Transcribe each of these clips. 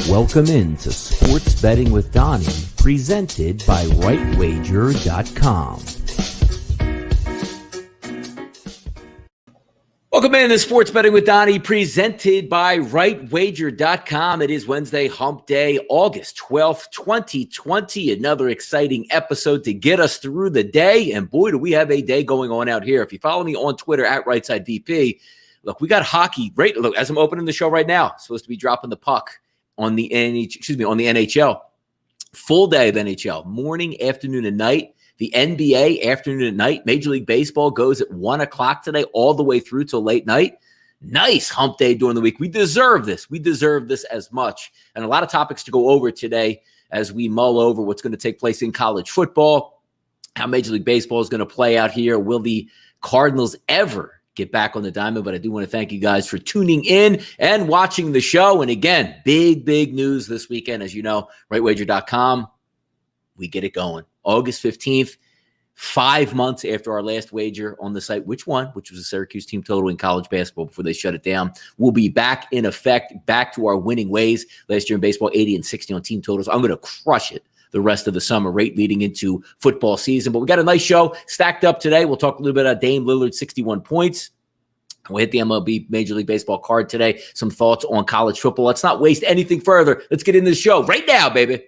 Welcome into Sports Betting with Donnie, presented by RightWager.com. Welcome into Sports Betting with Donnie, presented by RightWager.com. It is Wednesday, Hump Day, August 12th, 2020. Another exciting episode to get us through the day. And boy, do we have a day going on out here. If you follow me on Twitter at RightSideVP, look, we got hockey. Right, look, as I'm opening the show right now, supposed to be dropping the puck on the NHL. Full day of NHL, morning, afternoon, and night. The NBA, afternoon and night. Major League Baseball goes at 1 o'clock today, all the way through till late night. Nice hump day during the week. We deserve this. We deserve this as much. And a lot of topics to go over today as we mull over what's going to take place in college football, how Major League Baseball is going to play out here. Will the Cardinals ever get back on the diamond? But I do want to thank you guys for tuning in and watching the show. And again, big news this weekend. As you know, RightWager.com, we get it going. August 15th, 5 months after our last wager on the site, which was the Syracuse team total in college basketball before they shut it down. We'll be back in effect, back to our winning ways. Last year in baseball, 80 and 60 on team totals. I'm going to crush it the rest of the summer, right leading into football season. But we got a nice show stacked up today. We'll talk a little bit about Dame Lillard, 61 points. We'll hit the MLB Major League Baseball card today. Some thoughts on college football. Let's not waste anything further. Let's get into the show right now, baby.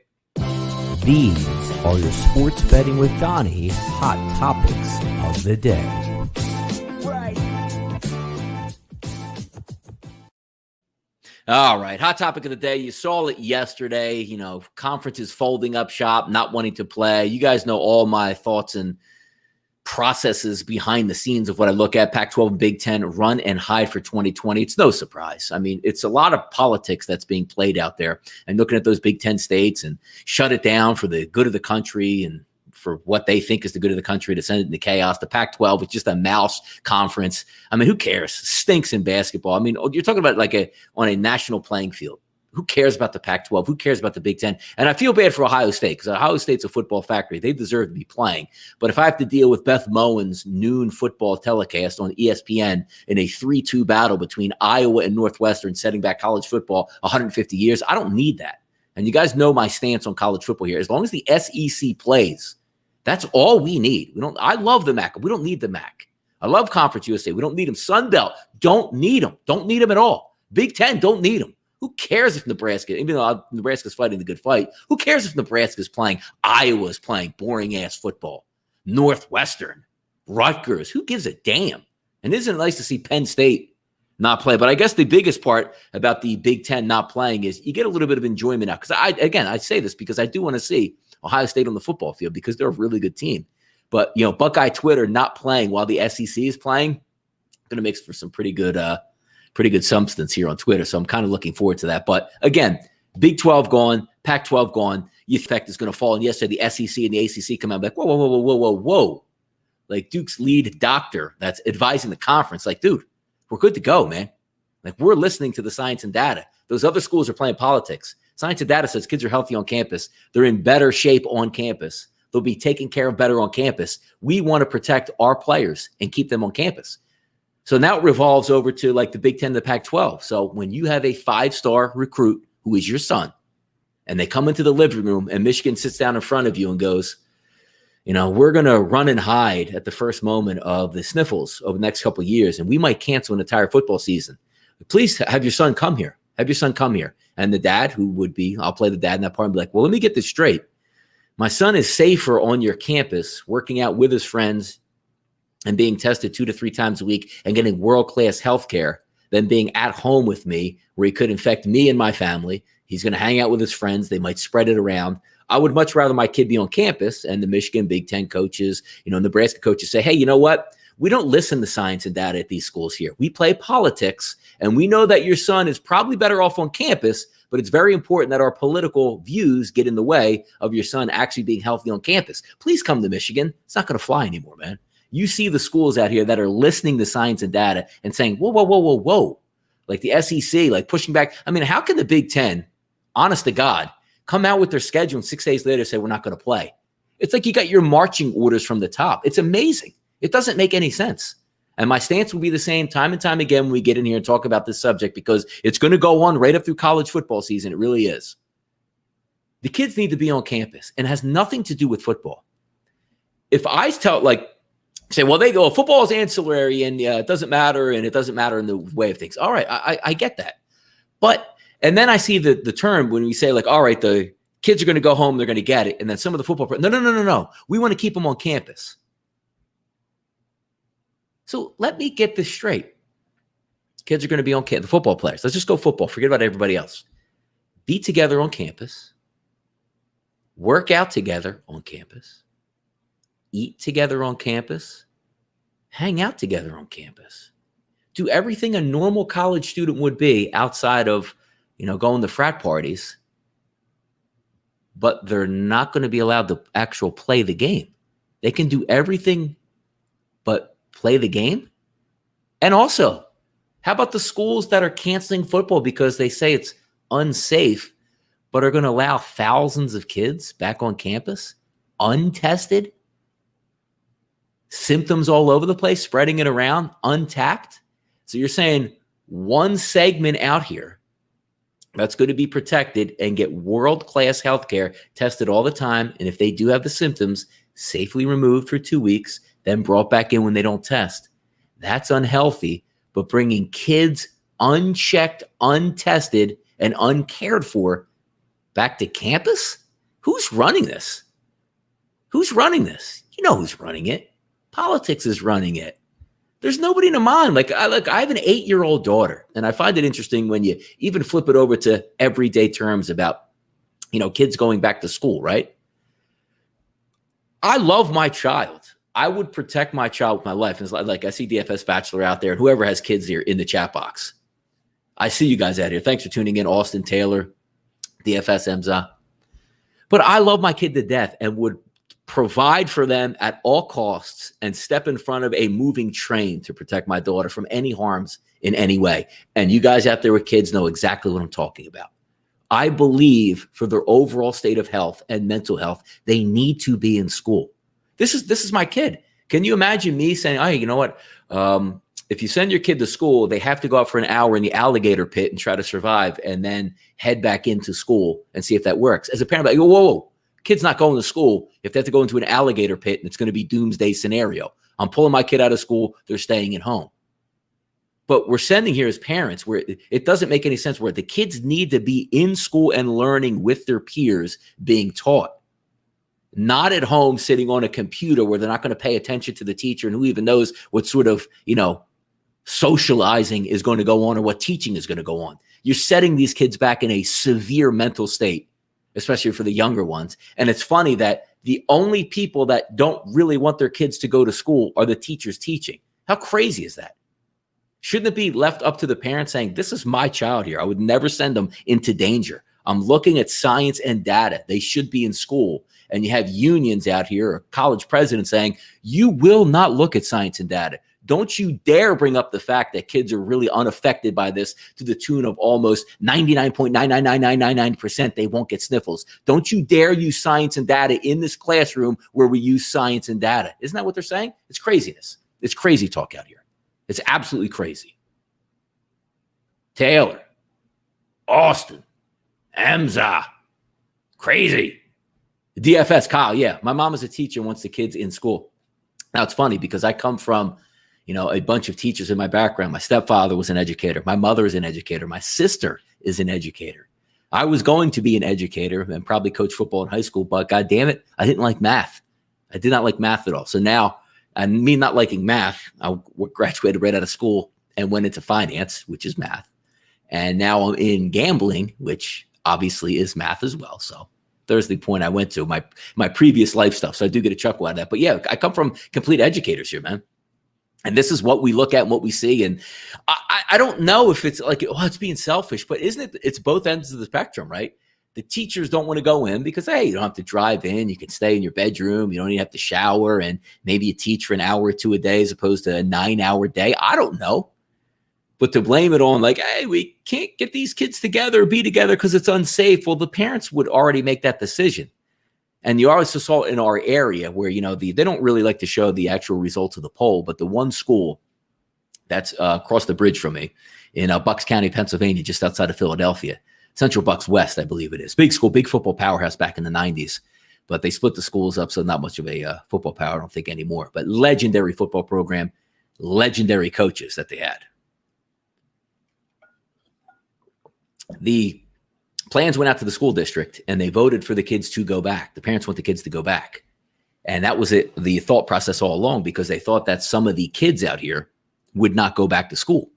These are your Sports Betting with Donnie hot topics of the day. All right, hot topic of the day. You saw it yesterday. You know, conferences folding up shop, not wanting to play. You guys know all my thoughts and processes behind the scenes of what I look at. Pac-12 and Big Ten run and hide for 2020. It's no surprise. I mean, it's a lot of politics that's being played out there, and looking at those Big Ten states and shut it down for the good of the country and for what they think is the good of the country to send it into chaos. The Pac-12 is just a mouse conference. I mean, who cares? Stinks in basketball. I mean, you're talking about on a national playing field. Who cares about the Pac-12? Who cares about the Big Ten? And I feel bad for Ohio State, because Ohio State's a football factory. They deserve to be playing. But if I have to deal with Beth Moen's noon football telecast on ESPN in a 3-2 battle between Iowa and Northwestern, setting back college football 150 years, I don't need that. And you guys know my stance on college football here. As long as the SEC plays, that's all we need. I love the MAC. We don't need the MAC. I love Conference USA. We don't need them. Sun Belt, don't need them. Don't need them at all. Big Ten, don't need them. Who cares if Nebraska, even though Nebraska's fighting the good fight, who cares if Nebraska's playing, Iowa's playing boring-ass football, Northwestern, Rutgers, who gives a damn? And isn't it nice to see Penn State not play? But I guess the biggest part about the Big Ten not playing is you get a little bit of enjoyment now. Because I say this because I do want to see Ohio State on the football field because they're a really good team. But, you know, Buckeye Twitter not playing while the SEC is playing, going to make for some pretty good substance here on Twitter. So I'm kind of looking forward to that. But again, Big 12 gone, Pac-12 gone. You effect is going to fall. And yesterday, the SEC and the ACC come out like, whoa. Like Duke's lead doctor that's advising the conference. Like, dude, we're good to go, man. Like, we're listening to the science and data. Those other schools are playing politics. Science and data says kids are healthy on campus. They're in better shape on campus. They'll be taken care of better on campus. We want to protect our players and keep them on campus. So now it revolves over to like the Big Ten, the Pac-12. So when you have a 5-star recruit who is your son, and they come into the living room and Michigan sits down in front of you and goes, you know, we're going to run and hide at the first moment of the sniffles over the next couple of years, and we might cancel an entire football season. Please have your son come here. Have your son come here. And the dad, who would be, I'll play the dad in that part and be like, well, let me get this straight. My son is safer on your campus, working out with his friends, and being tested 2 to 3 times a week and getting world-class health care than being at home with me where he could infect me and my family. He's going to hang out with his friends. They might spread it around. I would much rather my kid be on campus, and the Michigan Big Ten coaches, Nebraska coaches say, hey, you know what? We don't listen to science and data at these schools here. We play politics, and we know that your son is probably better off on campus, but it's very important that our political views get in the way of your son actually being healthy on campus. Please come to Michigan. It's not going to fly anymore, man. You see the schools out here that are listening to science and data and saying, whoa. Like the SEC, like pushing back. I mean, how can the Big Ten, honest to God, come out with their schedule and 6 days later say we're not going to play? It's like you got your marching orders from the top. It's amazing. It doesn't make any sense. And my stance will be the same time and time again when we get in here and talk about this subject, because it's going to go on right up through college football season. It really is. The kids need to be on campus, and it has nothing to do with football. If I say, well, they go, football is ancillary and it doesn't matter, and it doesn't matter in the way of things. All right, I get that. And then I see the term when we say, like, all right, the kids are going to go home, they're going to get it. And then some of the football, no. We want to keep them on campus. So let me get this straight. Kids are going to be on campus, the football players. Let's just go football. Forget about everybody else. Be together on campus. Work out together on campus. Eat together on campus. Hang out together on campus. Do everything a normal college student would be outside of, going to frat parties. But they're not going to be allowed to actually play the game. They can do everything but play the game. And also, how about the schools that are canceling football because they say it's unsafe, but are going to allow thousands of kids back on campus, untested, symptoms all over the place, spreading it around, untapped? So you're saying one segment out here that's going to be protected and get world-class healthcare, tested all the time, and if they do have the symptoms, safely removed for 2 weeks, then brought back in when they don't test. That's unhealthy, but bringing kids unchecked, untested, and uncared for back to campus? Who's running this? Who's running this? You know who's running it. Politics is running it. There's nobody in mind. Like I have an 8-year-old daughter, and I find it interesting when you even flip it over to everyday terms about, kids going back to school, right? I love my child. I would protect my child with my life. It's like I see DFS Bachelor out there, and whoever has kids here in the chat box. I see you guys out here. Thanks for tuning in, Austin Taylor, DFS Emza. But I love my kid to death and would provide for them at all costs and step in front of a moving train to protect my daughter from any harms in any way. And you guys out there with kids know exactly what I'm talking about. I believe for their overall state of health and mental health, they need to be in school. This is my kid. Can you imagine me saying, "Hey, you know what? If you send your kid to school, they have to go out for an hour in the alligator pit and try to survive, and then head back into school and see if that works." As a parent, like, whoa, kid's not going to school if they have to go into an alligator pit and it's going to be doomsday scenario. I'm pulling my kid out of school. They're staying at home. But we're sending here as parents where it doesn't make any sense, where the kids need to be in school and learning with their peers being taught. Not at home sitting on a computer where they're not going to pay attention to the teacher, and who even knows what sort of, socializing is going to go on or what teaching is going to go on. You're setting these kids back in a severe mental state, especially for the younger ones. And it's funny that the only people that don't really want their kids to go to school are the teachers teaching. How crazy is that? Shouldn't it be left up to the parents saying, this is my child here. I would never send them into danger. I'm looking at science and data. They should be in school. And you have unions out here, or college presidents saying, you will not look at science and data. Don't you dare bring up the fact that kids are really unaffected by this to the tune of almost 99.99999%. They won't get sniffles. Don't you dare use science and data in this classroom where we use science and data. Isn't that what they're saying? It's craziness. It's crazy talk out here. It's absolutely crazy. Taylor, Austin, Emza, crazy. DFS, Kyle, yeah. My mom is a teacher and wants the kids in school. Now, it's funny because I come from, a bunch of teachers in my background. My stepfather was an educator. My mother is an educator. My sister is an educator. I was going to be an educator and probably coach football in high school, but God damn it, I didn't like math. I did not like math at all. So now, and me not liking math, I graduated right out of school and went into finance, which is math. And now I'm in gambling, which obviously is math as well. So there's the point I went to, my previous life stuff. So I do get a chuckle out of that. But yeah, I come from complete educators here, man. And this is what we look at and what we see. And I don't know if it's like, it's being selfish, but isn't it? It's both ends of the spectrum, right? The teachers don't want to go in because, hey, you don't have to drive in. You can stay in your bedroom. You don't even have to shower. And maybe you teach for an hour or two a day as opposed to a 9-hour day. I don't know. But to blame it on like, hey, we can't get these kids together or be together because it's unsafe. Well, the parents would already make that decision. And you also saw in our area where, they don't really like to show the actual results of the poll, but the one school That's across the bridge from me in Bucks County, Pennsylvania, just outside of Philadelphia. Central Bucks West, I believe it is. Big school, big football powerhouse back in the 90s. But they split the schools up, so not much of a football power, I don't think, anymore. But legendary football program, legendary coaches that they had. The plans went out to the school district, and they voted for the kids to go back. The parents want the kids to go back. And that was it, the thought process all along, because they thought that some of the kids out here would not go back to school.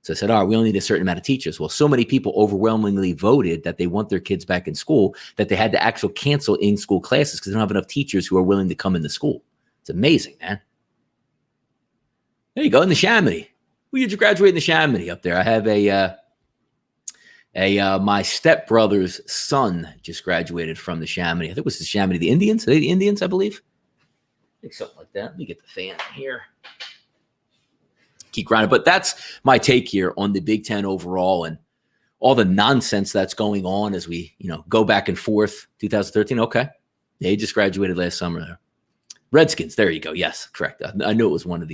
So I said, all right, we only need a certain amount of teachers. Well, so many people overwhelmingly voted that they want their kids back in school that they had to actually cancel in-school classes because they don't have enough teachers who are willing to come into school. It's amazing, man. There you go, in the Chamonix. Who did you graduate in the Chamonix up there? I have my stepbrother's son just graduated from the Chamonix. I think it was the Chamonix, the Indians. Are they the Indians, I believe? I think something like that. Let me get the fan here. Keep grinding. But that's my take here on the Big Ten overall and all the nonsense that's going on as we, go back and forth. 2013, okay. They just graduated last summer. Redskins, there you go. Yes, correct. I knew it was one of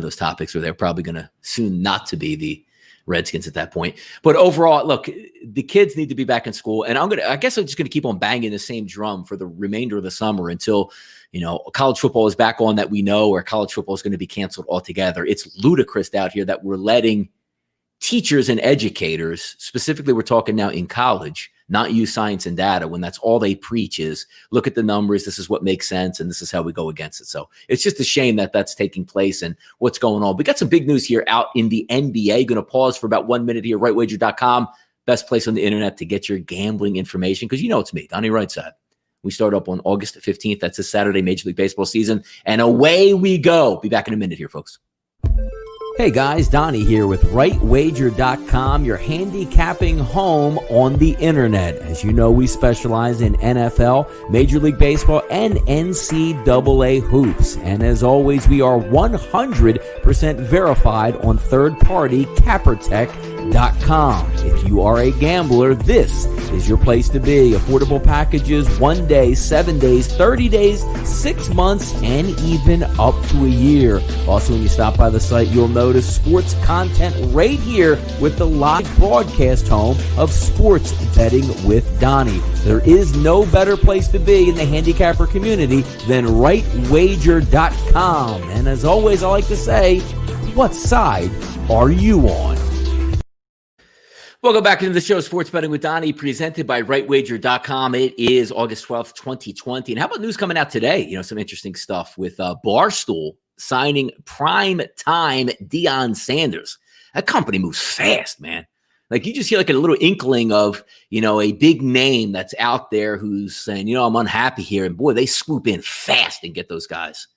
those topics where they're probably going to soon not to be the Redskins at that point. But overall, look, the kids need to be back in school. And I guess I'm just going to keep on banging the same drum for the remainder of the summer until, college football is back on that we know, or college football is going to be canceled altogether. It's ludicrous out here that we're letting teachers and educators, specifically we're talking now in college, not use science and data when that's all they preach is look at the numbers. This is what makes sense. And this is how we go against it. So it's just a shame that that's taking place and what's going on. We got some big news here out in the NBA. Going to pause for about 1 minute here. RightWager.com, best place on the internet to get your gambling information. Because it's me, Donnie Rightside. We start up on August 15th. That's this Saturday, Major League Baseball season. And away we go. Be back in a minute here, folks. Hey guys, Donnie here with RightWager.com, your handicapping home on the internet. As you know, we specialize in NFL, Major League Baseball, and NCAA hoops. And as always, we are 100% verified on third-party CapperTech.com. If you are a gambler, this is your place to be. Affordable packages, 1 day, 7 days, 30 days, 6 months, and even up to a year. Also, when you stop by the site, you'll notice sports content right here with the live broadcast home of Sports Betting with Donnie. There is no better place to be in the handicapper community than RightWager.com. And as always, I like to say, what side are you on? Welcome back into the show, Sports Betting with Donnie, presented by RightWager.com. It is August 12th, 2020. And how about news coming out today? Some interesting stuff with Barstool signing prime time Deion Sanders. That company moves fast, man. Like you just hear like a little inkling of, a big name that's out there who's saying, I'm unhappy here. And boy, they swoop in fast and get those guys.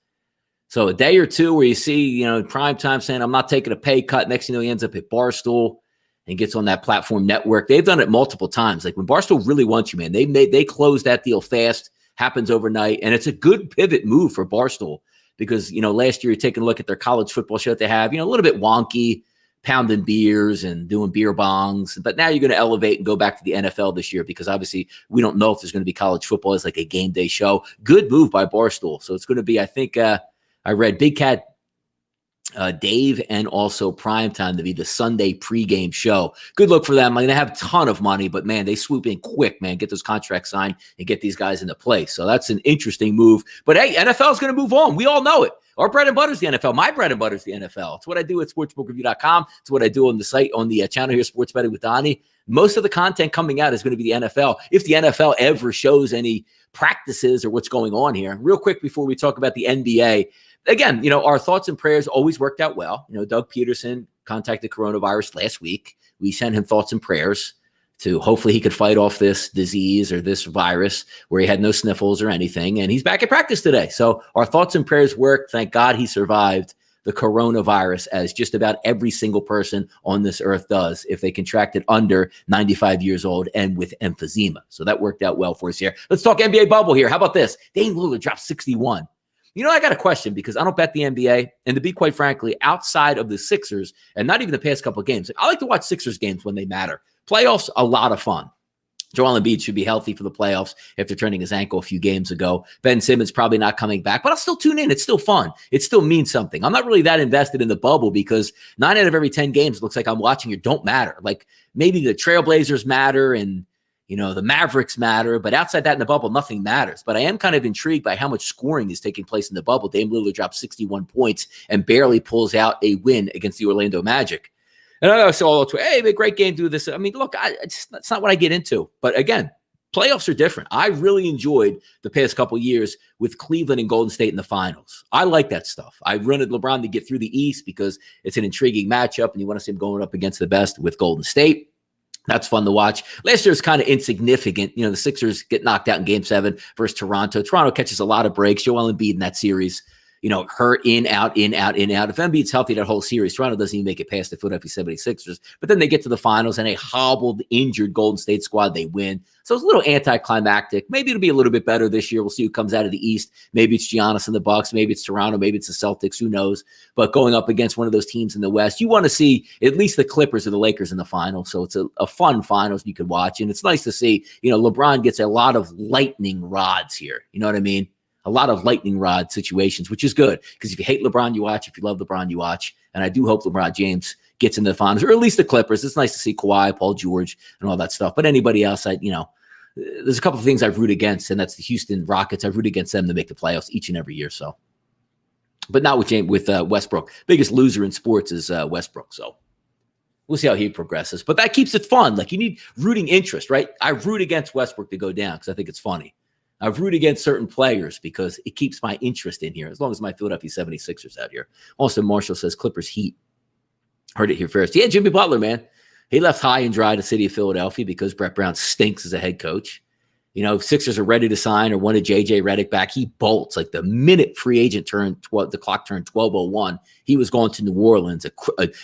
So a day or two where you see, prime time saying, I'm not taking a pay cut. Next thing you know, he ends up at Barstool and gets on that platform network. They've done it multiple times. Like when Barstool really wants you, man, they close that deal fast, happens overnight. And it's a good pivot move for Barstool. Because, last year you're taking a look at their college football show that they have, a little bit wonky, pounding beers and doing beer bongs. But now you're going to elevate and go back to the NFL this year because obviously we don't know if there's going to be college football as like a game day show. Good move by Barstool. So it's going to be, I think, I read Big Cat Dave and also Primetime to be the Sunday pregame show. Good look for them. They have a ton of money, but man, they swoop in quick, man, get those contracts signed and get these guys into place. So that's an interesting move. But hey, NFL is going to move on. We all know it. Our bread and butter is the NFL. My bread and butter is the NFL. It's what I do at sportsbookreview.com. It's what I do on the site, on the channel here, Sports Betting with Donnie. Most of the content coming out is going to be the NFL. If the NFL ever shows any practices or what's going on here. Real quick before we talk about the NBA, again, our thoughts and prayers always worked out well. Doug Peterson contacted coronavirus last week. We sent him thoughts and prayers to hopefully he could fight off this disease or this virus where he had no sniffles or anything. And he's back at practice today. So our thoughts and prayers worked. Thank God he survived the coronavirus, as just about every single person on this earth does if they contracted under 95 years old and with emphysema. So that worked out well for us here. Let's talk NBA bubble here. How about this? Dame Lillard dropped 61. I got a question because I don't bet the NBA. And to be quite frankly, outside of the Sixers and not even the past couple of games, I like to watch Sixers games when they matter. Playoffs, a lot of fun. Joel Embiid should be healthy for the playoffs after turning his ankle a few games ago. Ben Simmons probably not coming back, but I'll still tune in. It's still fun. It still means something. I'm not really that invested in the bubble because 9 out of every 10 games looks like I'm watching it don't matter. Like maybe the Trailblazers matter and the Mavericks matter, but outside that in the bubble, nothing matters. But I am kind of intrigued by how much scoring is taking place in the bubble. Dame Lillard dropped 61 points and barely pulls out a win against the Orlando Magic. And I saw, hey, a great game, do this. I mean, look, that's not what I get into. But again, playoffs are different. I really enjoyed the past couple of years with Cleveland and Golden State in the finals. I like that stuff. I wanted LeBron to get through the East because it's an intriguing matchup, and you want to see him going up against the best with Golden State. That's fun to watch. Last year was kind of insignificant. The Sixers get knocked out in Game 7 versus Toronto. Toronto catches a lot of breaks. Joel Embiid in that series, hurt in, out, in, out, in, out. If Embiid's healthy that whole series, Toronto doesn't even make it past the Philadelphia 76ers. But then they get to the finals and a hobbled, injured Golden State squad, they win. So it's a little anticlimactic. Maybe it'll be a little bit better this year. We'll see who comes out of the East. Maybe it's Giannis and the Bucks. Maybe it's Toronto. Maybe it's the Celtics. Who knows? But going up against one of those teams in the West, you want to see at least the Clippers or the Lakers in the final. So it's a fun finals you could watch. And it's nice to see, LeBron gets a lot of lightning rods here. You know what I mean? A lot of lightning rod situations, which is good because if you hate LeBron, you watch. If you love LeBron, you watch. And I do hope LeBron James gets into the finals, or at least the Clippers. It's nice to see Kawhi, Paul George, and all that stuff. But anybody else, there's a couple of things I root against, and that's the Houston Rockets. I root against them to make the playoffs each and every year. So, but not with Westbrook. Biggest loser in sports is Westbrook. So we'll see how he progresses. But that keeps it fun. Like you need rooting interest, right? I root against Westbrook to go down because I think it's funny. I root against certain players because it keeps my interest in here, as long as my Philadelphia 76ers out here. Also, Marshall says Clippers Heat. Heard it here first. Yeah, Jimmy Butler, man. He left high and dry the city of Philadelphia because Brett Brown stinks as a head coach. If Sixers are ready to sign or wanted J.J. Redick back, he bolts. Like the minute free agent the clock turned 12:01, he was going to New Orleans.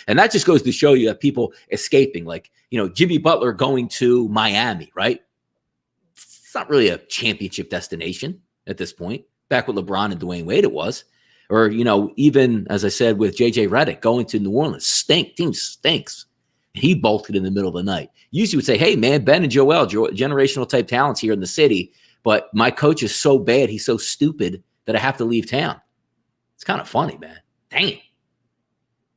And that just goes to show you that people escaping. Like, Jimmy Butler going to Miami, right? Not really a championship destination at this point. Back with LeBron and Dwayne Wade, it was. Or, even, as I said, with J.J. Redick going to New Orleans, team stinks. And he bolted in the middle of the night. Usually would say, hey, man, Ben and Joel, generational type talents here in the city, but my coach is so bad, he's so stupid that I have to leave town. It's kind of funny, man. Dang it.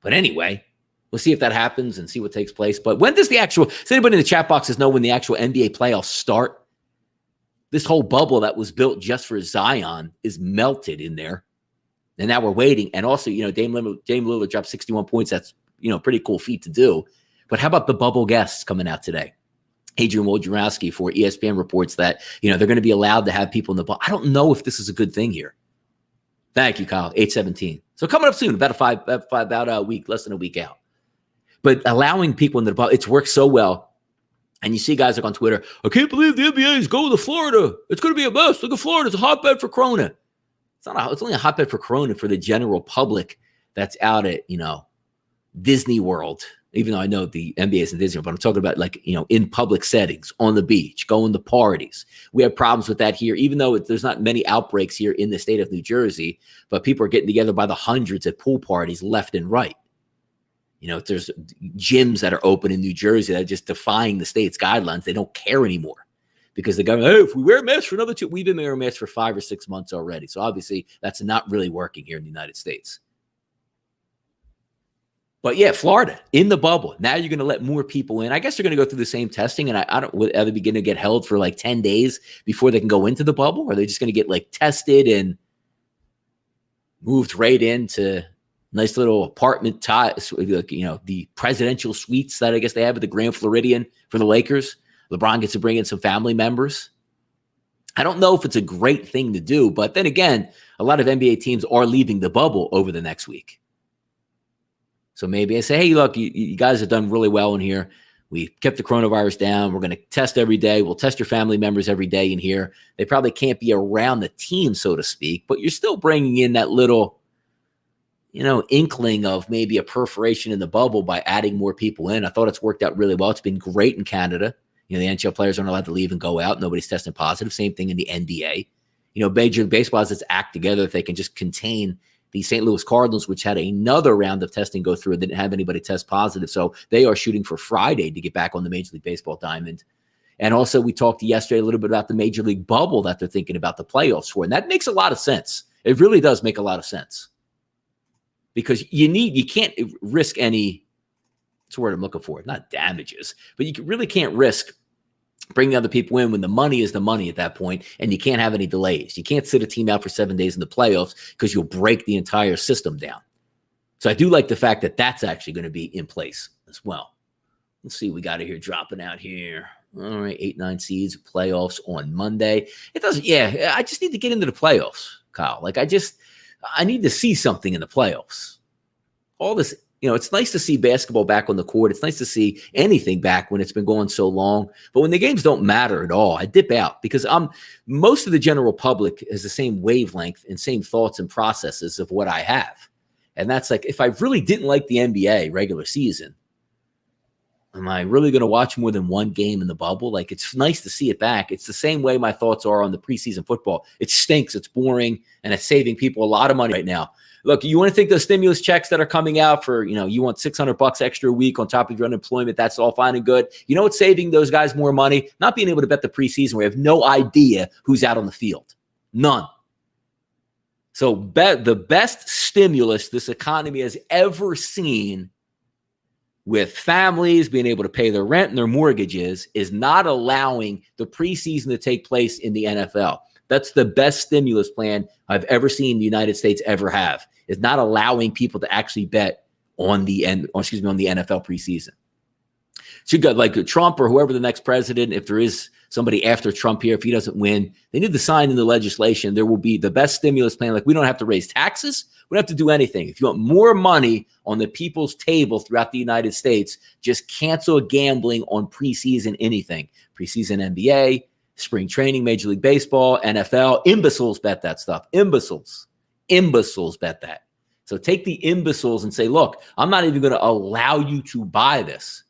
But anyway, we'll see if that happens and see what takes place. But when does does anybody in the chat boxes know when the actual NBA playoffs start? This whole bubble that was built just for Zion is melted in there. And now we're waiting. And also, Dame Lillard dropped 61 points. That's, pretty cool feat to do. But how about the bubble guests coming out today? Adrian Wojnarowski for ESPN reports that, they're going to be allowed to have people in the bubble. I don't know if this is a good thing here. Thank you, Kyle. 8:17. So coming up soon, about a week, less than a week out. But allowing people in the bubble, it's worked so well. And you see guys like on Twitter, I can't believe the NBA is going to Florida. It's going to be a mess. Look at Florida. It's a hotbed for Corona. It's only a hotbed for Corona for the general public that's out at, Disney World. Even though I know the NBA isn't Disney World, but I'm talking about in public settings, on the beach, going to parties. We have problems with that here, even though there's not many outbreaks here in the state of New Jersey, but people are getting together by the hundreds at pool parties left and right. There's gyms that are open in New Jersey that are just defying the state's guidelines. They don't care anymore because the government, hey, if we wear masks for another 2, we've been wearing masks for 5 or 6 months already. So obviously that's not really working here in the United States. But yeah, Florida in the bubble. Now you're going to let more people in. I guess they're going to go through the same testing. And I don't, are they begin to get held for like 10 days before they can go into the bubble? Or are they just going to get like tested and moved right into nice little apartment, the presidential suites that I guess they have at the Grand Floridian for the Lakers. LeBron gets to bring in some family members. I don't know if it's a great thing to do, but then again, a lot of NBA teams are leaving the bubble over the next week. So maybe I say, hey, look, you guys have done really well in here. We kept the coronavirus down. We're going to test every day. We'll test your family members every day in here. They probably can't be around the team, so to speak, but you're still bringing in that little inkling of maybe a perforation in the bubble by adding more people in. I thought it's worked out really well. It's been great in Canada. The NHL players aren't allowed to leave and go out. Nobody's testing positive. Same thing in the NBA. Major League Baseball has its act together if they can just contain the St. Louis Cardinals, which had another round of testing go through and didn't have anybody test positive. So they are shooting for Friday to get back on the Major League Baseball diamond. And also we talked yesterday a little bit about the Major League bubble that they're thinking about the playoffs for. And that makes a lot of sense. It really does make a lot of sense. Because you can't risk any, what's the word I'm looking for? Not damages, but you really can't risk bringing other people in when the money is the money at that point, and you can't have any delays. You can't sit a team out for 7 days in the playoffs because you'll break the entire system down. So I do like the fact that that's actually going to be in place as well. Let's see, we got it here dropping out here. All right, 8-9 seeds, playoffs on Monday. It doesn't, I just need to get into the playoffs, Kyle. Like I need to see something in the playoffs. All this, it's nice to see basketball back on the court. It's nice to see anything back when it's been going so long. But when the games don't matter at all, I dip out because most of the general public has the same wavelength and same thoughts and processes of what I have. And that's like, if I really didn't like the NBA regular season, am I really going to watch more than one game in the bubble? Like, it's nice to see it back. It's the same way my thoughts are on the preseason football. It stinks. It's boring. And it's saving people a lot of money right now. Look, you want to think those stimulus checks that are coming out for, you want $600 extra a week on top of your unemployment. That's all fine and good. You know what's saving those guys more money? Not being able to bet the preseason. We have no idea who's out on the field. None. So the best stimulus this economy has ever seen with families being able to pay their rent and their mortgages is not allowing the preseason to take place in the NFL. That's the best stimulus plan I've ever seen the United States ever have, is not allowing people to actually bet on the NFL preseason. So you got like Trump or whoever the next president, if there is somebody after Trump here, if he doesn't win, they need to sign in the legislation. There will be the best stimulus plan. Like, we don't have to raise taxes. We don't have to do anything. If you want more money on the people's table throughout the United States, just cancel gambling on preseason anything. Preseason NBA, spring training, Major League Baseball, NFL. Imbeciles bet that stuff. Imbeciles bet that. So take the imbeciles and say, look, I'm not even going to allow you to buy this.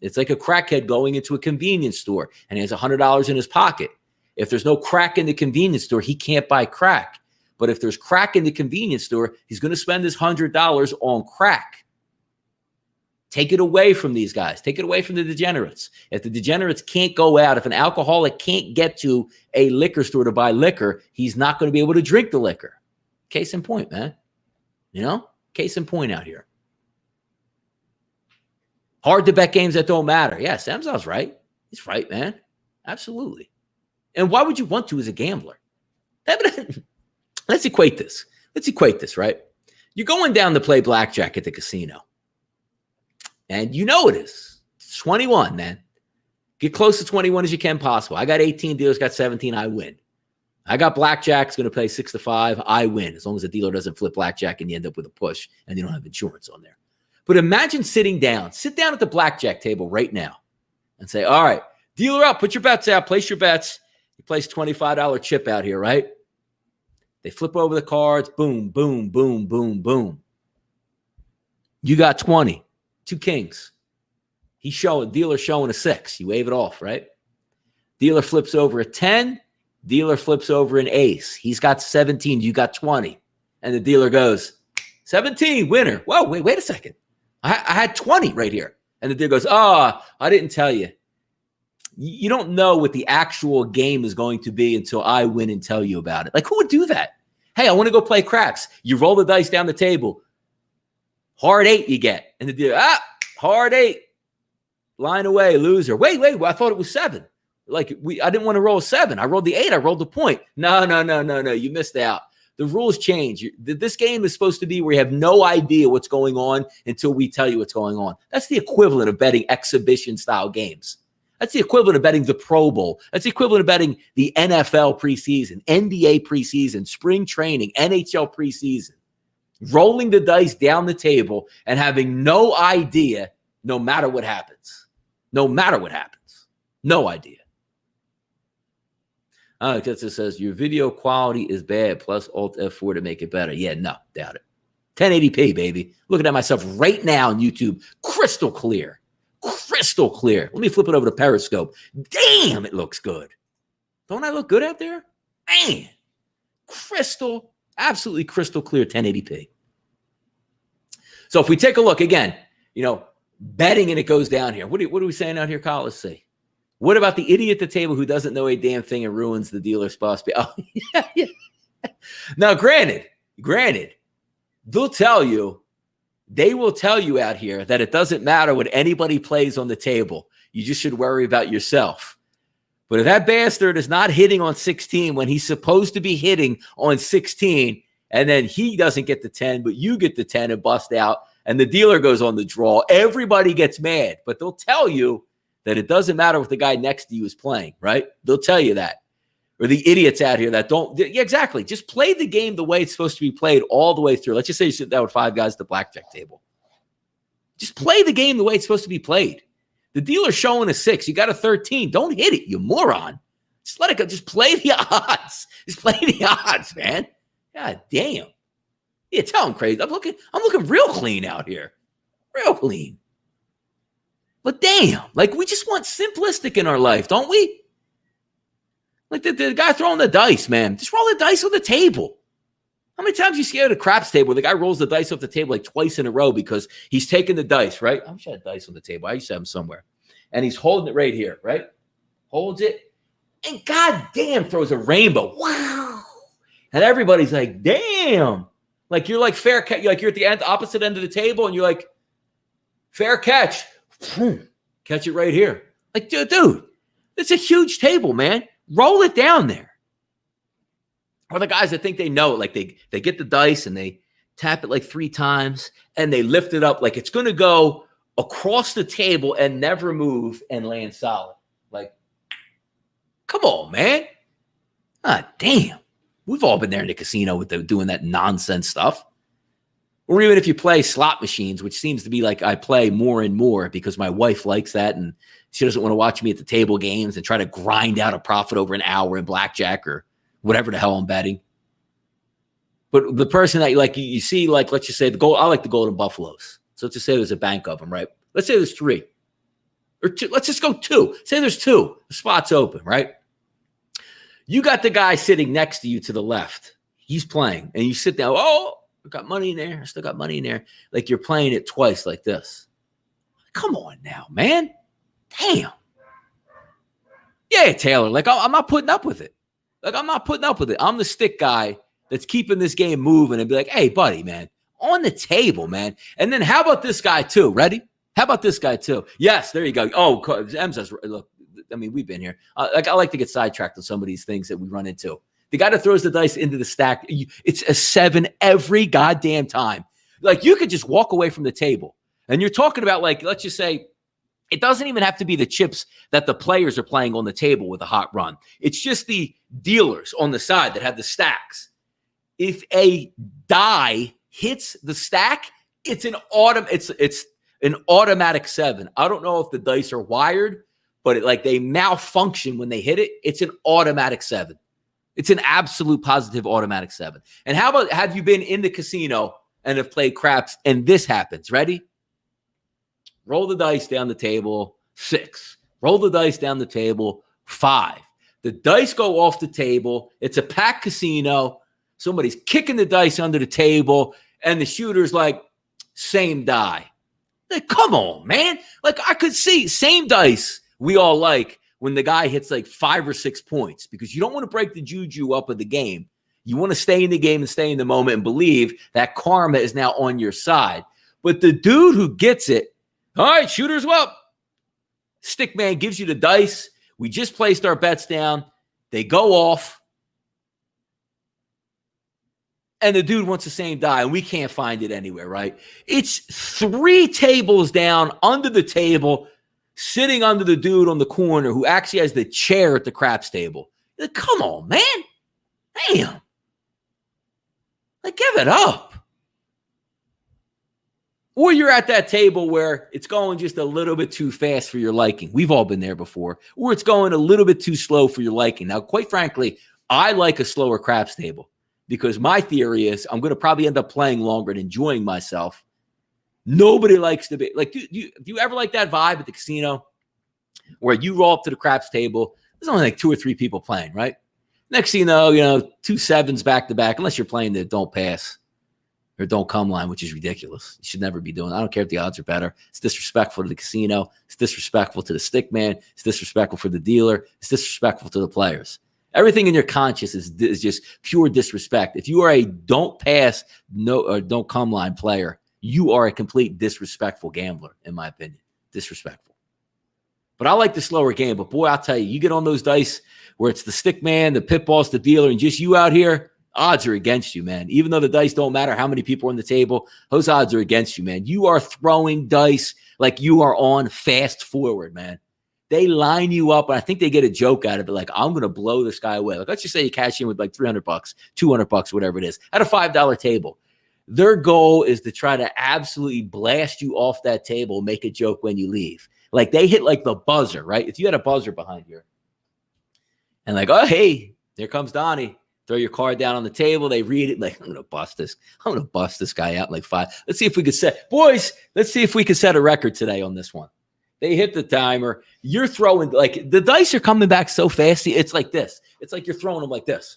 It's like a crackhead going into a convenience store and he has $100 in his pocket. If there's no crack in the convenience store, he can't buy crack. But if there's crack in the convenience store, he's going to spend his $100 on crack. Take it away from these guys. Take it away from the degenerates. If the degenerates can't go out, if an alcoholic can't get to a liquor store to buy liquor, he's not going to be able to drink the liquor. Case in point, man. Case in point out here. Hard to bet games that don't matter. Yeah, Samson's right. He's right, man. Absolutely. And why would you want to as a gambler? Let's equate this. Right? You're going down to play blackjack at the casino. And you know it is. It's 21, man. Get close to 21 as you can possible. I got 18, dealers got 17, I win. I got blackjack's going to play 6 to 5, I win. As long as the dealer doesn't flip blackjack and you end up with a push and you don't have insurance on there. But imagine sit down at the blackjack table right now and say, all right, dealer up, put your bets out, place your bets. You place $25 chip out here, right? They flip over the cards, boom, boom, boom, boom, boom. You got 20, 2 kings. Dealer showing a 6. You wave it off, right? Dealer flips over a 10. Dealer flips over an ace. He's got 17. You got 20. And the dealer goes, 17, winner. Whoa, wait a second. I had 20 right here. And the dealer goes, I didn't tell you. You don't know what the actual game is going to be until I win and tell you about it. Like, who would do that? Hey, I want to go play craps. You roll the dice down the table. Hard 8 you get. And the dealer, hard 8. Line away, loser. Wait, I thought it was 7. Like, I didn't want to roll 7. I rolled the 8. I rolled the point. No. You missed out. The rules change. This game is supposed to be where you have no idea what's going on until we tell you what's going on. That's the equivalent of betting exhibition-style games. That's the equivalent of betting the Pro Bowl. That's the equivalent of betting the NFL preseason, NBA preseason, spring training, NHL preseason. Rolling the dice down the table and having no idea no matter what happens. No matter what happens. No idea. Because it says your video quality is bad, plus Alt F4 to make it better. Yeah, no, doubt it. 1080p, baby. Looking at myself right now on YouTube. Crystal clear. Crystal clear. Let me flip it over to Periscope. Damn, it looks good. Don't I look good out there? Man. Absolutely crystal clear 1080p. So if we take a look again, betting and it goes down here. What are we saying out here, Kyle? Let's see. What about the idiot at the table who doesn't know a damn thing and ruins the dealer's supposed to be? Oh, yeah. Now, granted, they will tell you out here that it doesn't matter what anybody plays on the table. You just should worry about yourself. But if that bastard is not hitting on 16 when he's supposed to be hitting on 16, and then he doesn't get the 10, but you get the 10 and bust out, and the dealer goes on the draw, everybody gets mad. But they'll tell you that it doesn't matter what the guy next to you is playing, right? They'll tell you that. Or the idiots out here that don't. Yeah, exactly. Just play the game the way it's supposed to be played all the way through. Let's just say you sit down with 5 guys at the blackjack table. Just play the game the way it's supposed to be played. The dealer's showing a 6. You got a 13. Don't hit it, you moron. Just let it go. Just play the odds. Just play the odds, man. God damn. Yeah, tell him crazy. I'm looking real clean out here. Real clean. But damn, like we just want simplistic in our life, don't we? Like the guy throwing the dice, man. Just roll the dice on the table. How many times you see at a craps table where the guy rolls the dice off the table like twice in a row because he's taking the dice, right? I wish I had dice on the table. I used to have them somewhere. And he's holding it right here, right? Holds it. And goddamn throws a rainbow. Wow. And everybody's like, damn. Like you're like fair catch. Like you're at the opposite end of the table and you're like, fair catch. Catch it right here. Like, dude, it's a huge table, man. Roll it down there. Or the guys that think they know it, like they get the dice and they tap it like 3 times and they lift it up like it's going to go across the table and never move and land solid. Like, come on, man. Ah, damn. We've all been there in the casino with doing that nonsense stuff. Or even if you play slot machines, which seems to be like I play more and more because my wife likes that and she doesn't want to watch me at the table games and try to grind out a profit over an hour in blackjack or whatever the hell I'm betting. But the person that you see, like, let's just say I like the Golden Buffaloes. So let's just say there's a bank of them, right? Let's say there's 3 or 2. Let's just go 2. Say there's 2. The spot's open, right? You got the guy sitting next to you to the left. He's playing and you sit down. Oh, I got money in there. I still got money in there. Like you're playing it twice like this. Come on now, man. Damn. Yeah, Taylor. Like I'm not putting up with it. I'm the stick guy that's keeping this game moving and be like, hey, buddy, man, on the table, man. And then how about this guy too? Ready? How about this guy too? Yes, there you go. Oh, M says, look, I mean, we've been here. I like to get sidetracked on some of these things that we run into. The guy that throws the dice into the stack, it's a 7 every goddamn time. Like you could just walk away from the table. And you're talking about like, let's just say, it doesn't even have to be the chips that the players are playing on the table with a hot run. It's just the dealers on the side that have the stacks. If a die hits the stack, it's an automatic 7. I don't know if the dice are wired, but they malfunction when they hit it. It's an automatic 7. It's an absolute positive automatic 7. And how about, have you been in the casino and have played craps and this happens? Ready? Roll the dice down the table, 6. Roll the dice down the table, 5. The dice go off the table. It's a packed casino. Somebody's kicking the dice under the table, and the shooter's like, same die. Like, come on, man. Like, I could see same dice we all like when the guy hits like 5 or 6 points because you don't want to break the juju up of the game. You want to stay in the game and stay in the moment and believe that karma is now on your side. But the dude who gets it, all right, shooters, well, Stickman gives you the dice. We just placed our bets down. They go off. And the dude wants the same die, and we can't find it anywhere, right? It's 3 tables down under the table, sitting under the dude on the corner who actually has the chair at the craps table. Like, come on, man. Damn. Like, give it up. Or you're at that table where it's going just a little bit too fast for your liking. We've all been there before. Or it's going a little bit too slow for your liking. Now, quite frankly, I like a slower craps table because my theory is I'm going to probably end up playing longer and enjoying myself. Nobody likes to be like, do you ever like that vibe at the casino where you roll up to the craps table? There's only like 2 or 3 people playing, right? Next thing you know, 2 7s back to back, unless you're playing the don't pass. or don't come line, which is ridiculous. You should never be doing it. I don't care if the odds are better. It's disrespectful to the casino. It's disrespectful to the stick man. It's disrespectful for the dealer. It's disrespectful to the players. Everything in your conscience is just pure disrespect. If you are a don't pass, no, or don't come line player, you are a complete disrespectful gambler, in my opinion. Disrespectful. But I like the slower game. But boy, I'll tell you, you get on those dice where it's the stick man, the pit boss, the dealer, and just you out here, odds are against you, man. Even though the dice don't matter how many people are on the table, those odds are against you, man. You are throwing dice like you are on fast forward, man. They line you up, and I think they get a joke out of it, like, I'm going to blow this guy away. Like, let's just say you cash in with like $300, $200, whatever it is, at a $5 table. Their goal is to try to absolutely blast you off that table, make a joke when you leave. Like, they hit like the buzzer, right? If you had a buzzer behind you, and like, oh, hey, there comes Donnie. Throw your card down on the table. They read it like, I'm going to bust this. I'm going to bust this guy out in like 5. Let's see if we could set, boys, let's see if we can set a record today on this one. They hit the timer. You're throwing, like, the dice are coming back so fast. It's like this. It's like you're throwing them like this.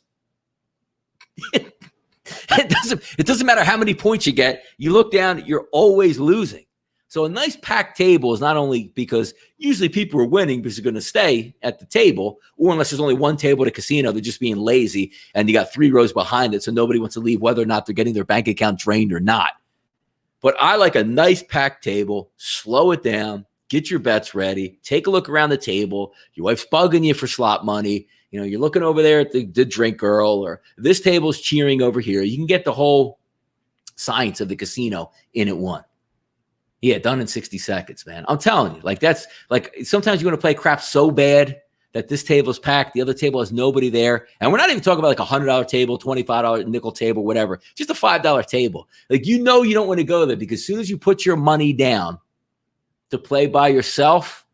It doesn't matter how many points you get. You look down, you're always losing. So a nice packed table is not only because usually people are winning because they're going to stay at the table, or unless there's only one table at a casino, they're just being lazy, and you got 3 rows behind it, so nobody wants to leave whether or not they're getting their bank account drained or not. But I like a nice packed table. Slow it down. Get your bets ready. Take a look around the table. Your wife's bugging you for slot money. You know, you're looking over there at the drink girl, or this table's cheering over here. You can get the whole science of the casino in at one. Yeah, done in 60 seconds, man. I'm telling you, like, that's like, sometimes you want to play crap so bad that this table is packed, the other table has nobody there. And we're not even talking about like a $100 table, $25 nickel table, whatever, just a $5 table. Like, you know, you don't want to go there because as soon as you put your money down to play by yourself,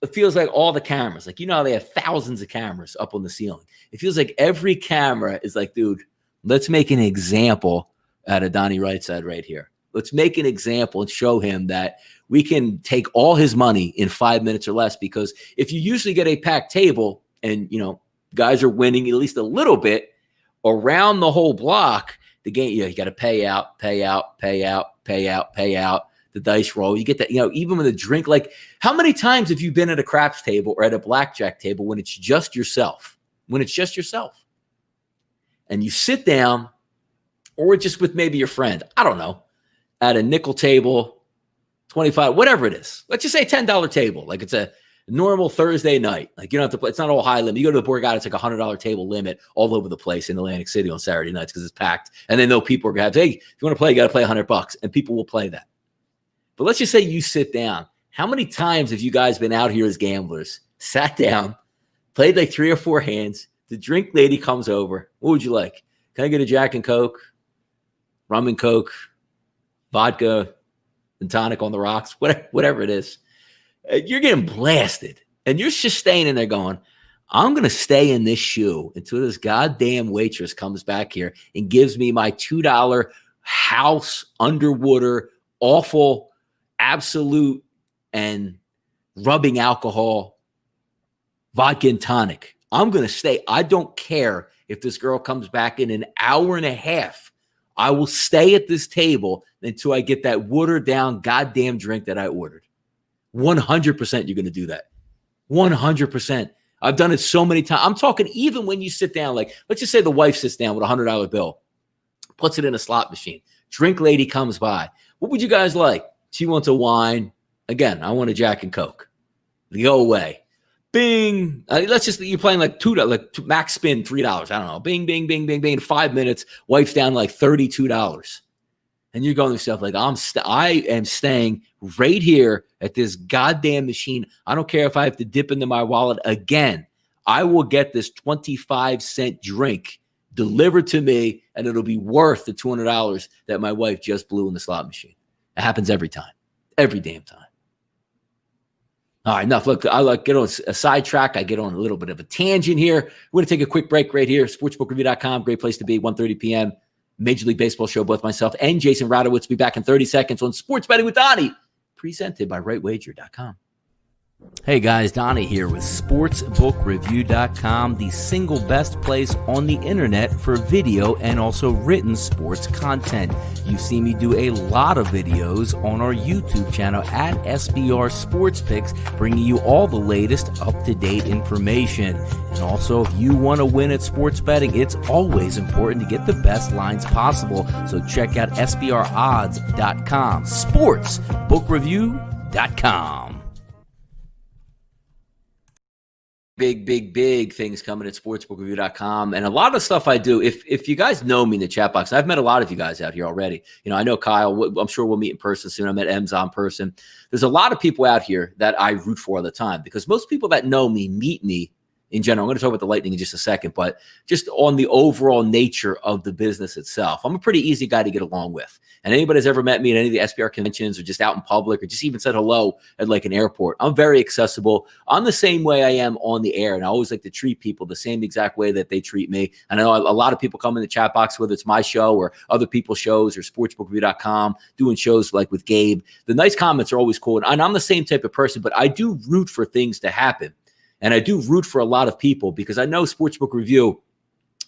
it feels like all the cameras, like, you know, how they have thousands of cameras up on the ceiling. It feels like every camera is like, dude, let's make an example out of Donnie Rightside right here. Let's make an example and show him that we can take all his money in 5 minutes or less, because if you usually get a packed table and, you know, guys are winning at least a little bit around the whole block, the game, you got to pay out. The dice roll. You get that, you know, even with a drink, like, how many times have you been at a craps table or at a blackjack table when it's just yourself? When it's just yourself. And you sit down, or just with maybe your friend, I don't know, at a nickel table, 25, whatever it is. Let's just say $10 table. Like, it's a normal Thursday night. Like, you don't have to play. It's not all high limit. You go to the Borgata, it's like a $100 table limit all over the place in Atlantic City on Saturday nights because it's packed. And they know people are going to have, hey, if you want to play, you got to play $100, and people will play that. But let's just say you sit down. How many times have you guys been out here as gamblers, sat down, played like 3 or 4 hands, the drink lady comes over. What would you like? Can I get a Jack and Coke, rum and Coke, vodka and tonic on the rocks, whatever it is? You're getting blasted. And you're just staying in there going, I'm going to stay in this shoe until this goddamn waitress comes back here and gives me my $2 house underwater, awful, absolute, and rubbing alcohol vodka and tonic. I'm going to stay. I don't care if this girl comes back in an hour and a half. I will stay at this table until I get that watered down goddamn drink that I ordered. 100% you're going to do that. 100%. I've done it so many times. I'm talking even when you sit down, like, let's just say the wife sits down with a $100 bill, puts it in a slot machine. Drink lady comes by. What would you guys like? She wants a wine. Again, I want a Jack and Coke. Go away. Bing. Let's just, you're playing like $2, like max spin $3. I don't know. Bing, bing, bing, bing, bing. In 5 minutes, wife's down like $32. And you're going to yourself like, I am staying right here at this goddamn machine. I don't care if I have to dip into my wallet again. I will get this 25-cent drink delivered to me, and it'll be worth the $200 that my wife just blew in the slot machine. It happens every time. Every damn time. All right, enough. Look, I get on a sidetrack. I get on a little bit of a tangent here. We're going to take a quick break right here. Sportsbookreview.com. Great place to be. 1:30 p.m. Major League Baseball show. Both myself and Jason Radowitz will be back in 30 seconds on Sports Betting with Donnie, presented by RightWager.com. Hey guys, Donnie here with SportsBookReview.com, the single best place on the internet for video and also written sports content. You see me do a lot of videos on our YouTube channel at SBR Sports Picks, bringing you all the latest up-to-date information. And also, if you want to win at sports betting, it's always important to get the best lines possible. So check out SBRodds.com, SportsBookReview.com. Big things coming at sportsbookreview.com. And a lot of stuff I do, if you guys know me in the chat box, I've met a lot of you guys out here already. You know, I know Kyle, I'm sure we'll meet in person soon. I met Emza in person. There's a lot of people out here that I root for all the time because most people that know me meet me in general. I'm going to talk about the Lightning in just a second, but just on the overall nature of the business itself, I'm a pretty easy guy to get along with. And anybody that's ever met me at any of the SBR conventions or just out in public or just even said hello at like an airport, I'm very accessible. I'm the same way I am on the air, and I always like to treat people the same exact way that they treat me. And I know a lot of people come in the chat box, whether it's my show or other people's shows or sportsbookreview.com, doing shows like with Gabe. The nice comments are always cool, and I'm the same type of person, but I do root for things to happen. And I do root for a lot of people because I know Sportsbook Review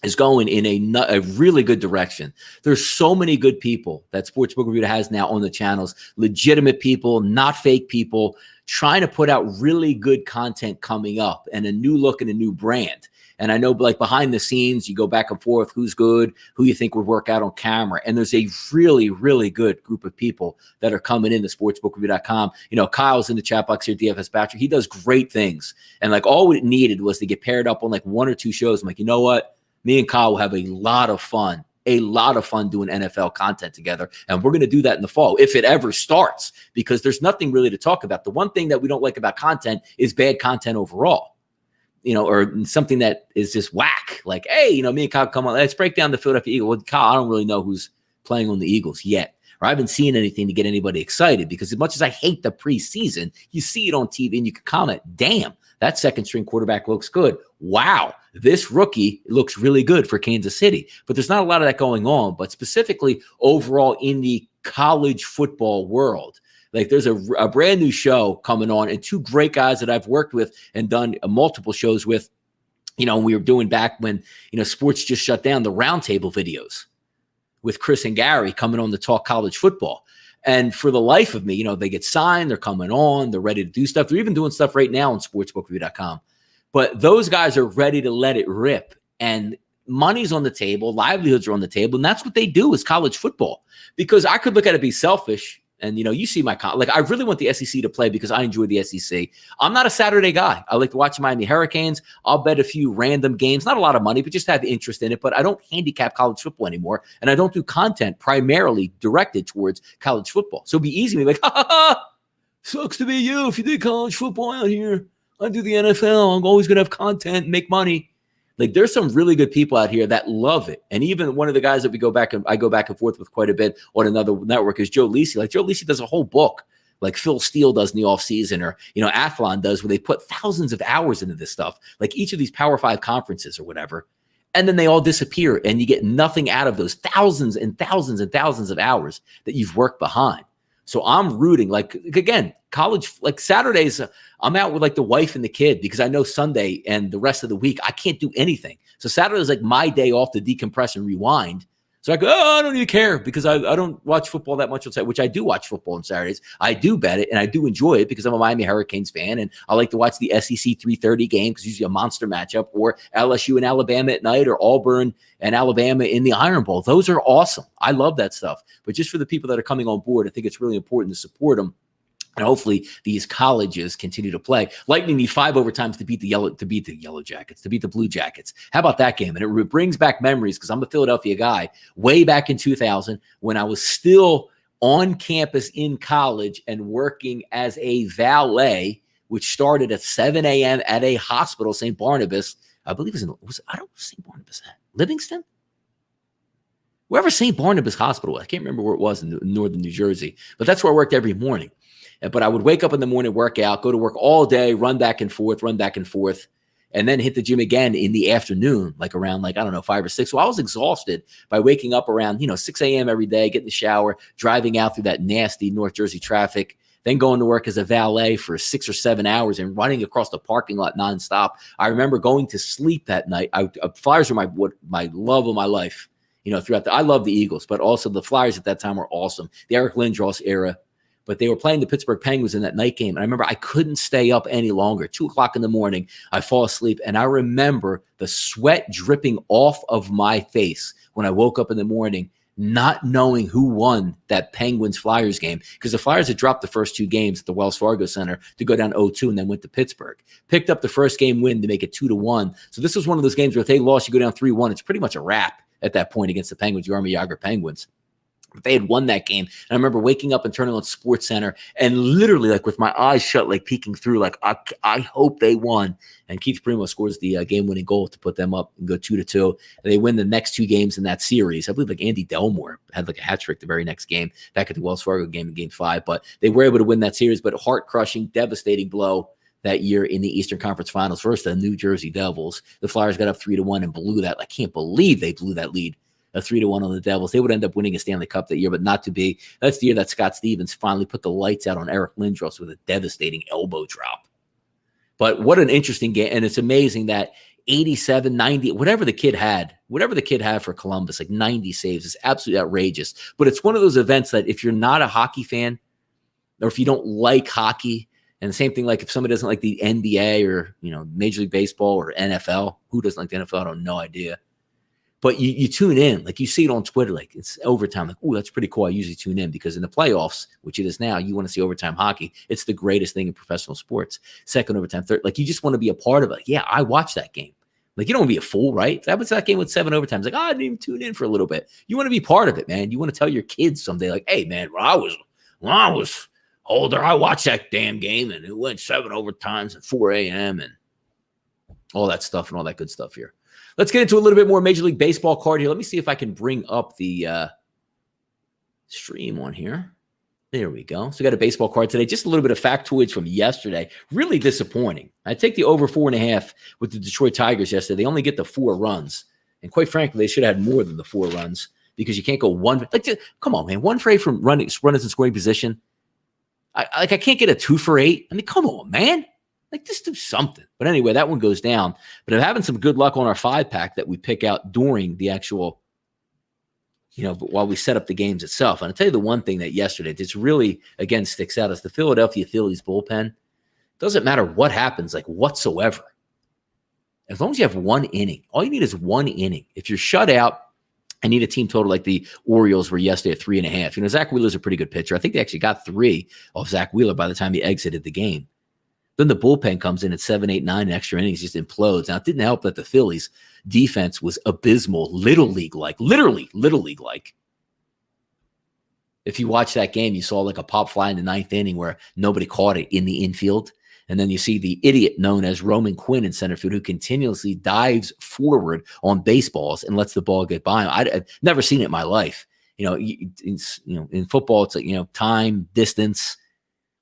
is going in a really good direction. There's so many good people that Sportsbook Review has now on the channels, legitimate people, not fake people, trying to put out really good content coming up and a new look and a new brand. And I know, like, behind the scenes, you go back and forth, who's good, who you think would work out on camera. And there's a really good group of people that are coming in to sportsbookreview.com. You know, Kyle's in the chat box here, DFS Patrick. He does great things. And, like, all it needed was to get paired up on, like, one or two shows. I'm like, you know what? Me and Kyle will have a lot of fun doing NFL content together. And we're going to do that in the fall, if it ever starts, because there's nothing really to talk about. The one thing that we don't like about content is bad content overall. You know, or something that is just whack. Like, hey, you know, me and Kyle come on, let's break down the Philadelphia Eagles. Well, Kyle, I don't really know who's playing on the Eagles yet. Or I haven't seen anything to get anybody excited because as much as I hate the preseason, you see it on TV and you can comment, damn, that second string quarterback looks good. Wow, this rookie looks really good for Kansas City. But there's not a lot of that going on. But specifically overall in the college football world, like there's a brand new show coming on and two great guys that I've worked with and done multiple shows with. You know, we were doing back when, you know, sports just shut down, the roundtable videos with Chris and Gary coming on to talk college football. And for the life of me, you know, they get signed, they're coming on, they're ready to do stuff. They're even doing stuff right now on sportsbookreview.com. But those guys are ready to let it rip. And money's on the table, livelihoods are on the table. And that's what they do is college football. Because I could look at it, be selfish. And, you know, you see like, I really want the SEC to play because I enjoy the SEC. I'm not a Saturday guy. I like to watch Miami Hurricanes. I'll bet a few random games, not a lot of money, but just have interest in it. But I don't handicap college football anymore. And I don't do content primarily directed towards college football. So it'd be easy to be like, sucks to be you if you do college football out here. I do the NFL. I'm always going to have content and make money. Like there's some really good people out here that love it. And even one of the guys that I go back and forth with quite a bit on another network is Joe Lisi. Like Joe Lisi does a whole book like Phil Steele does in the offseason or, you know, Athlon does where they put thousands of hours into this stuff, like each of these Power 5 conferences or whatever. And then they all disappear and you get nothing out of those thousands and thousands and thousands of hours that you've worked behind. So I'm rooting, like, again, college, like Saturdays, I'm out with like the wife and the kid because I know Sunday and the rest of the week, I can't do anything. So Saturday is like my day off to decompress and rewind. So I go, I don't even care because I don't watch football that much on Saturday, which I do watch football on Saturdays. I do bet it and I do enjoy it because I'm a Miami Hurricanes fan and I like to watch the SEC 3:30 game because it's usually a monster matchup, or LSU and Alabama at night, or Auburn and Alabama in the Iron Bowl. Those are awesome. I love that stuff. But just for the people that are coming on board, I think it's really important to support them. And hopefully these colleges continue to play. Lightning need 5 overtimes to beat the Yellow Jackets, to beat the Blue Jackets. How about that game? And it brings back memories because I'm a Philadelphia guy way back in 2000 when I was still on campus in college and working as a valet, which started at 7 a.m. at a hospital, St. Barnabas. I believe I don't know St. Barnabas at Livingston? Wherever St. Barnabas Hospital was. I can't remember where it was in northern New Jersey, but that's where I worked every morning. But I would wake up in the morning, work out, go to work all day, run back and forth, and then hit the gym again in the afternoon, like around 5 or 6. So I was exhausted by waking up around 6 a.m. every day, getting the shower, driving out through that nasty North Jersey traffic, then going to work as a valet for 6 or 7 hours and running across the parking lot nonstop. I remember going to sleep that night. Flyers were my love of my life. I love the Eagles, but also the Flyers at that time were awesome. The Eric Lindros era. But they were playing the Pittsburgh Penguins in that night game. And I remember I couldn't stay up any longer. 2:00 in the morning, I fall asleep. And I remember the sweat dripping off of my face when I woke up in the morning, not knowing who won that Penguins-Flyers game. Because the Flyers had dropped the first 2 games at the Wells Fargo Center to go down 0-2 and then went to Pittsburgh. Picked up the first game win to make it 2-1. So this was one of those games where if they lost, you go down 3-1. It's pretty much a wrap at that point against the Penguins, the Jaromir Jagr Penguins. But they had won that game. And I remember waking up and turning on Sports Center and literally with my eyes shut, peeking through, I hope they won. And Keith Primo scores the game-winning goal to put them up and go 2-2. And they win the next 2 games in that series. I believe Andy Delmore had a hat trick the very next game back at the Wells Fargo game in Game 5. But they were able to win that series. But heart-crushing, devastating blow that year in the Eastern Conference Finals versus the New Jersey Devils. The Flyers got up 3-1 and blew that. I can't believe they blew that lead. A 3-1 on the Devils. They would end up winning a Stanley Cup that year, but not to be. That's the year that Scott Stevens finally put the lights out on Eric Lindros with a devastating elbow drop. But what an interesting game. And it's amazing that 87, 90, whatever the kid had for Columbus, 90 saves is absolutely outrageous. But it's one of those events that if you're not a hockey fan or if you don't like hockey, and the same thing, if somebody doesn't like the NBA or, Major League Baseball or NFL, who doesn't like the NFL? I have no idea. But you tune in, you see it on Twitter, it's overtime. Oh, that's pretty cool. I usually tune in because in the playoffs, which it is now, you want to see overtime hockey. It's the greatest thing in professional sports. Second overtime, third. You just want to be a part of it. Yeah, I watched that game. You don't want to be a fool, right? If that was that game with 7 overtimes, I didn't even tune in for a little bit. You want to be part of it, man. You want to tell your kids someday, hey, man, when I was older, I watched that damn game and it went 7 overtimes at 4 a.m. and all that stuff and all that good stuff here. Let's get into a little bit more Major League Baseball card here. Let me see if I can bring up the stream on here. There we go. So we got a baseball card today. Just a little bit of factoids from yesterday. Really disappointing. I take the over 4.5 with the Detroit Tigers yesterday. They only get the 4 runs. And quite frankly, they should have had more than the 4 runs because you can't go one. Come on, man. 1 for 8 from runners in scoring position. I can't get a 2 for 8. Come on, man. Just do something. But anyway, that one goes down. But I'm having some good luck on our 5-pack that we pick out during the actual, while we set up the games itself. And I'll tell you the one thing that yesterday just really, again, sticks out is the Philadelphia Phillies bullpen. Doesn't matter what happens, whatsoever. As long as you have 1 inning, all you need is 1 inning. If you're shut out, I need a team total like the Orioles were yesterday at 3.5. Zach Wheeler's a pretty good pitcher. I think they actually got 3 off Zach Wheeler by the time he exited the game. Then the bullpen comes in at 7, 8, 9 extra innings, just implodes. Now, it didn't help that the Phillies defense was abysmal, literally Little League-like. If you watch that game, you saw a pop fly in the 9th inning where nobody caught it in the infield. And then you see the idiot known as Roman Quinn in center field who continuously dives forward on baseballs and lets the ball get by him. I've never seen it in my life. In football, it's time, distance.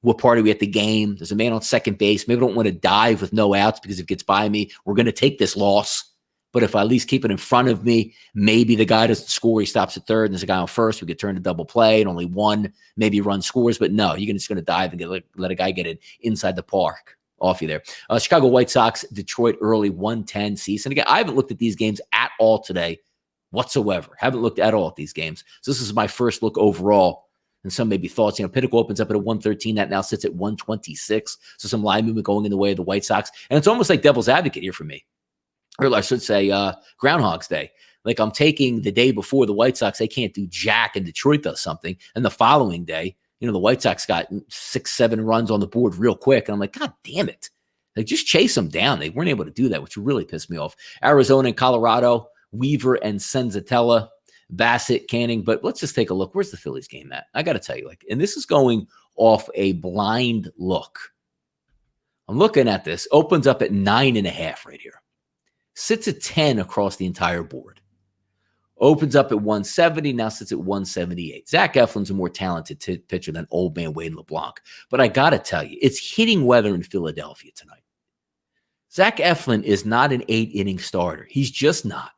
What part are we at the game? There's a man on second base. Maybe I don't want to dive with no outs because if it gets by me, we're going to take this loss. But if I at least keep it in front of me, maybe the guy doesn't score. He stops at third, and there's a guy on first. We could turn to double play, and only 1 maybe run scores. But no, you're just going to dive and let a guy get it inside the park off you there. Chicago White Sox, Detroit early 110 season. Again, I haven't looked at these games at all today whatsoever. Haven't looked at all at these games. So this is my first look overall. And some maybe thoughts, Pinnacle opens up at a 113. That now sits at 126. So some line movement going in the way of the White Sox. And it's almost like devil's advocate here for me. Or I should say Groundhog's Day. I'm taking the day before the White Sox, they can't do jack and Detroit does something. And the following day, the White Sox got 6, 7 runs on the board real quick. And I'm like, God damn it. Just chase them down. They weren't able to do that, which really pissed me off. Arizona and Colorado, Weaver and Senzatella. Bassett, Canning, but let's just take a look. Where's the Phillies game at? I got to tell you, and this is going off a blind look. I'm looking at this. Opens up at 9.5 right here. Sits at 10 across the entire board. Opens up at 170, now sits at 178. Zach Eflin's a more talented pitcher than old man Wade LeBlanc. But I got to tell you, it's hitting weather in Philadelphia tonight. Zach Eflin is not an 8-inning starter. He's just not.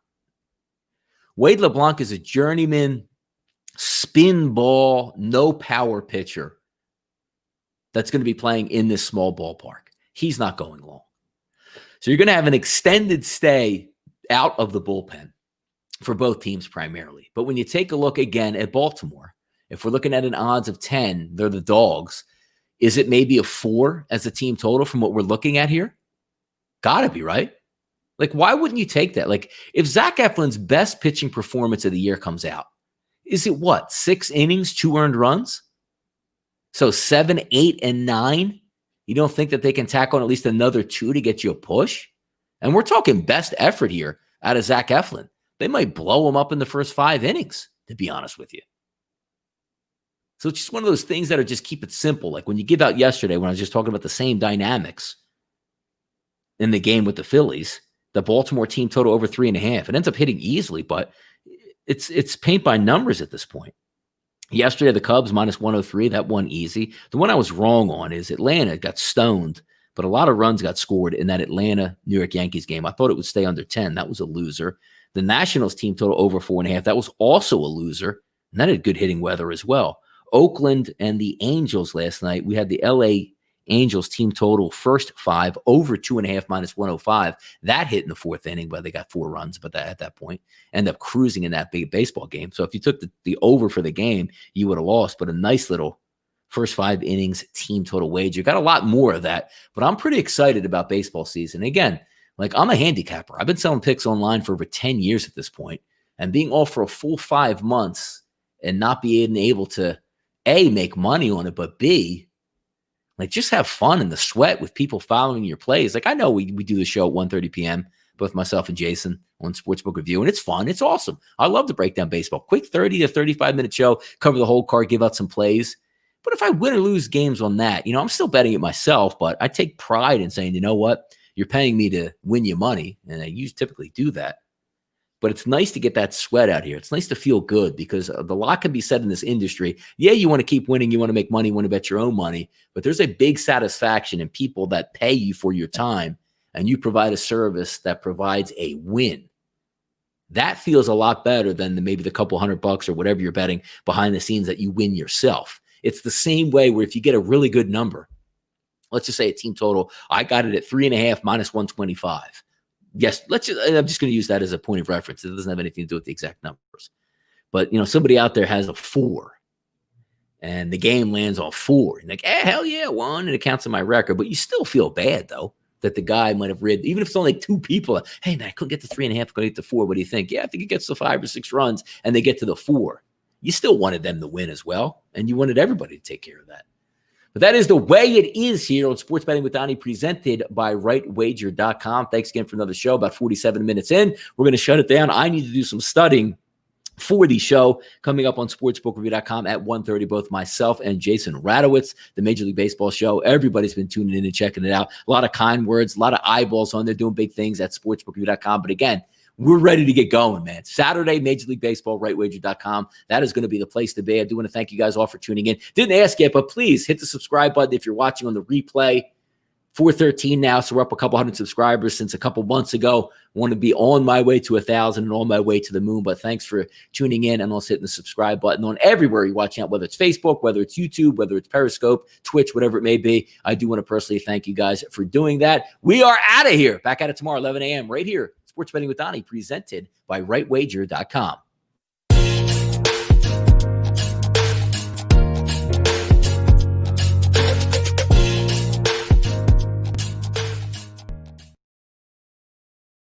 Wade LeBlanc is a journeyman, spin ball, no power pitcher that's going to be playing in this small ballpark. He's not going long. So you're going to have an extended stay out of the bullpen for both teams primarily. But when you take a look again at Baltimore, if we're looking at an odds of 10, they're the dogs. Is it maybe a 4 as a team total from what we're looking at here? Gotta be, right? Like, why wouldn't you take that? Like, if Zach Eflin's best pitching performance of the year comes out, is it what? 6 innings, 2 earned runs? So 7, 8, and 9? You don't think that they can tack on at least another 2 to get you a push? And we're talking best effort here out of Zach Eflin. They might blow him up in the first 5 innings, to be honest with you. So it's just one of those things that are just keep it simple. Like when you give out yesterday, when I was just talking about the same dynamics in the game with the Phillies, the Baltimore team total over 3.5. It ends up hitting easily, but it's paint by numbers at this point. Yesterday, the Cubs minus 103, that one easy. The one I was wrong on is Atlanta got stoned, but a lot of runs got scored in that Atlanta-New York Yankees game. I thought it would stay under 10. That was a loser. The Nationals team total over 4.5. That was also a loser, and that had good hitting weather as well. Oakland and the Angels last night, we had the LA Angels team total first 5 over 2.5 minus 105. That hit in the 4th inning, but they got 4 runs, but at that point ended up cruising in that big baseball game. So if you took the over for the game, you would have lost, but a nice little first 5 innings team total wager. Got a lot more of that, but I'm pretty excited about baseball season. Again, like I'm a handicapper. I've been selling picks online for over 10 years at this point, and being off for a full 5 months and not being able to A, make money on it, but B, like just have fun in the sweat with people following your plays. Like I know we do the show at 1:30 p.m., both myself and Jason on Sportsbook Review, and it's fun. It's awesome. I love to break down baseball. Quick 30 to 35-minute show, cover the whole card, give out some plays. But if I win or lose games on that, I'm still betting it myself, but I take pride in saying, you know what? You're paying me to win you money, and I typically do that. But it's nice to get that sweat out here. It's nice to feel good because the lot can be said in this industry. Yeah, you want to keep winning. You want to make money. You want to bet your own money. But there's a big satisfaction in people that pay you for your time and you provide a service that provides a win. That feels a lot better than maybe the couple $100 or whatever you're betting behind the scenes that you win yourself. It's the same way where if you get a really good number, let's just say a team total, I got it at 3.5 minus 125. Yes, I'm just going to use that as a point of reference. It doesn't have anything to do with the exact numbers. But, somebody out there has a 4 and the game lands on 4. And like, hell yeah, 1, and it counts in my record. But you still feel bad, though, that the guy might have read, even if it's only 2 people, hey, man, I couldn't get to 3.5, I couldn't get to 4. What do you think? Yeah, I think it gets to 5 or 6 runs and they get to the 4. You still wanted them to win as well. And you wanted everybody to take care of that. But that is the way it is here on Sports Betting with Donnie, presented by rightwager.com. Thanks again for another show, about 47 minutes in. We're going to shut it down. I need to do some studying for the show coming up on sportsbookreview.com at 1:30. Both myself and Jason Radowitz, the Major League Baseball show. Everybody's been tuning in and checking it out. A lot of kind words, a lot of eyeballs on there doing big things at sportsbookreview.com. But again, we're ready to get going, man. Saturday, Major League Baseball, rightwager.com. That is going to be the place to be. I do want to thank you guys all for tuning in. Didn't ask yet, but please hit the subscribe button if you're watching on the replay. 413 now, so we're up a couple hundred subscribers since a couple months ago. I want to be on my way to 1,000 and on my way to the moon, but thanks for tuning in and also hitting the subscribe button on everywhere you're watching out, whether it's Facebook, whether it's YouTube, whether it's Periscope, Twitch, whatever it may be. I do want to personally thank you guys for doing that. We are out of here. Back at it tomorrow, 11 a.m. right here. Sports Betting with Donnie, presented by rightwager.com.